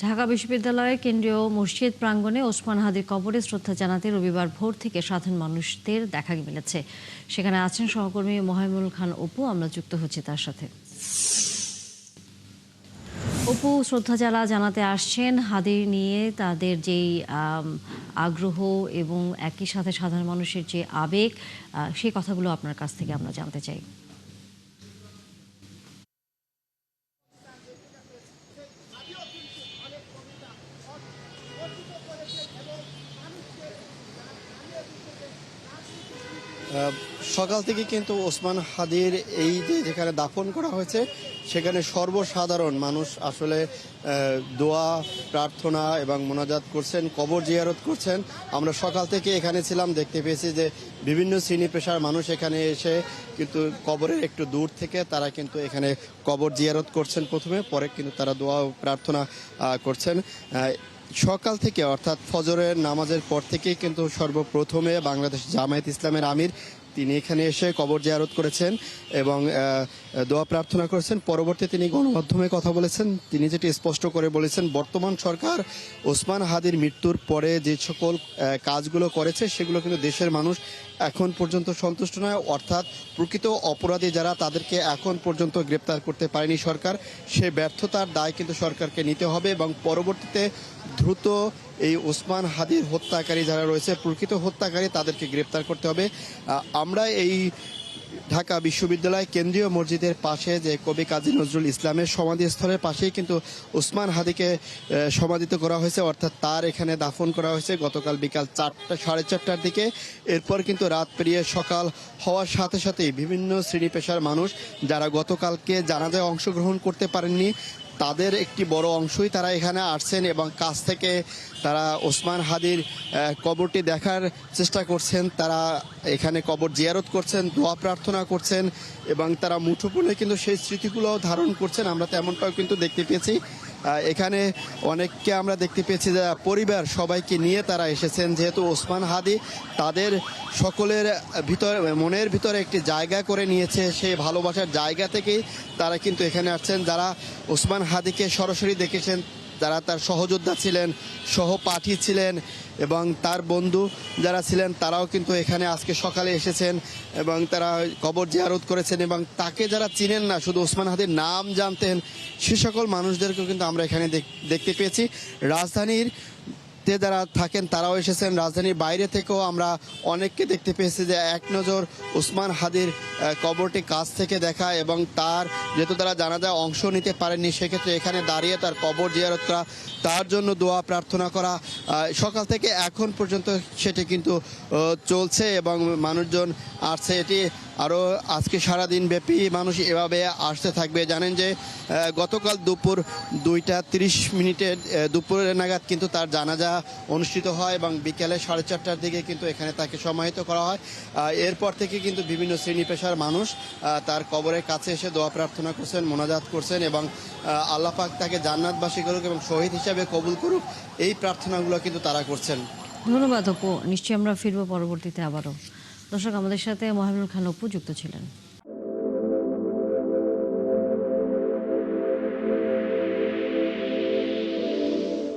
ঢাকা বিশ্ববিদ্যালয়ের কেন্দ্রীয় মসজিদ প্রাঙ্গণে ওসমান হাদির কবরে শ্রদ্ধা জানাতে রবিবার ভোর থেকে সাধারণ মানুষদের দেখা মিলেছে। সেখানে আছেন সহকর্মী মহিমুল খান অপু। আমরা যুক্ত হচ্ছি তার সাথে। অপু, শ্রদ্ধা জানাতে আসছেন হাদি নিয়ে তাদের যেই আগ্রহ এবং একই সাথে সাধারণ মানুষের যে আবেগ, সেই কথাগুলো আপনার কাছ থেকে আমরা জানতে চাই। সকাল থেকে কিন্তু ওসমান হাদির এই যে যেখানে দাফন করা হয়েছে সেখানে সর্বসাধারণ মানুষ আসলে দোয়া প্রার্থনা এবং মোনাজাত করছেন, কবর জিয়ারত করছেন। আমরা সকাল থেকে এখানে ছিলাম, দেখতে পেয়েছি যে বিভিন্ন শ্রেণী পেশার মানুষ এখানে এসে কিন্তু কবরের একটু দূর থেকে তারা কিন্তু এখানে কবর জিয়ারত করছেন প্রথমে, পরে কিন্তু তারা দোয়া প্রার্থনা করছেন। সকাল থেকে অর্থাৎ ফজরের নামাজের পর থেকেই কিন্তু সর্বপ্রথমে বাংলাদেশ জামায়াত ইসলামের আমির তিনি এখানে এসে কবর জিয়ারত করেছেন এবং দোয়া প্রার্থনা করেছেন। পরবর্তীতে তিনি গণমাধ্যমে কথা বলেছেন। তিনি যেটি স্পষ্ট করে বলেছেন, বর্তমান সরকার ওসমান হাদির মৃত্যুর পরে যে সকল কাজগুলো করেছে সেগুলো কিন্তু দেশের মানুষ এখন পর্যন্ত সন্তুষ্ট নয়। অর্থাৎ প্রকৃত অপরাধী যারা তাদেরকে এখন পর্যন্ত গ্রেপ্তার করতে পারেনি সরকার, সে ব্যর্থতার দায় কিন্তু সরকারকে নিতে হবে এবং পরবর্তীতে দ্রুত এই ওসমান হাদির হত্যাকারী যারা রয়েছে, প্রকৃত হত্যাকারী, তাদেরকে গ্রেপ্তার করতে হবে। আমরা এই ঢাকা বিশ্ববিদ্যালয় কেন্দ্রীয় মসজিদের পাশে যে কবি কাজী নজরুল ইসলামের সমাধিস্থলের পাশেই কিন্তু ওসমান হাদিকে সমাধিত করা হয়েছে, অর্থাৎ তার এখানে দাফন করা হয়েছে গতকাল বিকাল 4:30টার দিকে। এরপর কিন্তু রাত পেরিয়ে সকাল হওয়ার সাথে সাথেই বিভিন্ন শ্রেণী পেশার মানুষ যারা গতকালকে জানাজায় অংশগ্রহণ করতে পারেননি তাদের একটি বড় অংশই তারা এখানে আসছেন এবং কাছ থেকে তারা ওসমান হাদির কবরটি দেখার চেষ্টা করছেন। তারা এখানে কবর জিয়ারত করছেন, দোয়া প্রার্থনা করছেন এবং তারা মুঠোফোনে কিন্তু সেই স্মৃতিগুলো ধারণ করছেন। আমরা তেমনটাও কিন্তু দেখতে পেয়েছি। এখানে অনেককে আমরা দেখতে পেয়েছি যে পরিবার সবাইকে নিয়ে তারা এসেছেন, যেহেতু ওসমান হাদি তাদের সকলের মনের ভিতরে একটি জায়গা করে নিয়েছে। সেই ভালোবাসার জায়গা থেকেই তারা কিন্তু এখানে আসছেন। যারা ওসমান হাদিকে সরাসরি দেখেছেন, যারা তার সহযোদ্ধা ছিলেন, সহপাঠী ছিলেন এবং তার বন্ধু যারা ছিলেন, তারাও কিন্তু এখানে আজকে সকালে এসেছেন এবং তারা কবর জিয়ারত করেছেন এবং তাকে যারা চিনেন না, শুধু ওসমান হাদির নাম জানতেন, সে সকল মানুষদেরকেও কিন্তু আমরা এখানে দেখতে পেয়েছি। রাজধানীর যারা থাকেন তারাও এসেছেন, রাজধানীর বাইরে থেকেও আমরা অনেককে দেখতে পেয়েছি যে এক নজর ওসমান হাদির কবরটি কাছ থেকে দেখা এবং তার যেহেতু তারা জানাজায় অংশ নিতে পারেননি, সেক্ষেত্রে এখানে দাঁড়িয়ে তার কবর জিয়ারত করা, তার জন্য দোয়া প্রার্থনা করা সকাল থেকে এখন পর্যন্ত সেটি কিন্তু চলছে এবং মানুষজন আসছে। এটি আরও আজকে সারাদিন ব্যাপী মানুষ এভাবে আসতে থাকবে। জানেন যে গতকাল দুপুর 2:30 দুপুরের নাগাদ কিন্তু তার জানাজা অনুষ্ঠিত হয় এবং বিকেলে 4:30টার দিকে কিন্তু এখানে তাকে সমাহিত করা হয়। এরপর থেকে কিন্তু বিভিন্ন শ্রেণী পেশার মানুষ তার কবরের কাছে এসে দোয়া প্রার্থনা করছেন, মোনাজাত করছেন এবং আল্লাহ পাক তাকে জান্নাতবাসী করুক এবং শহীদ হিসাবে কবুল করুক, এই প্রার্থনাগুলো কিন্তু তারা করছেন। ধন্যবাদ অপু। নিশ্চয়ই আমরা ফিরবো পরবর্তীতে আবারও। দর্শক, আমাদের সাথে মহিমুল খান অপু যুক্ত ছিলেন।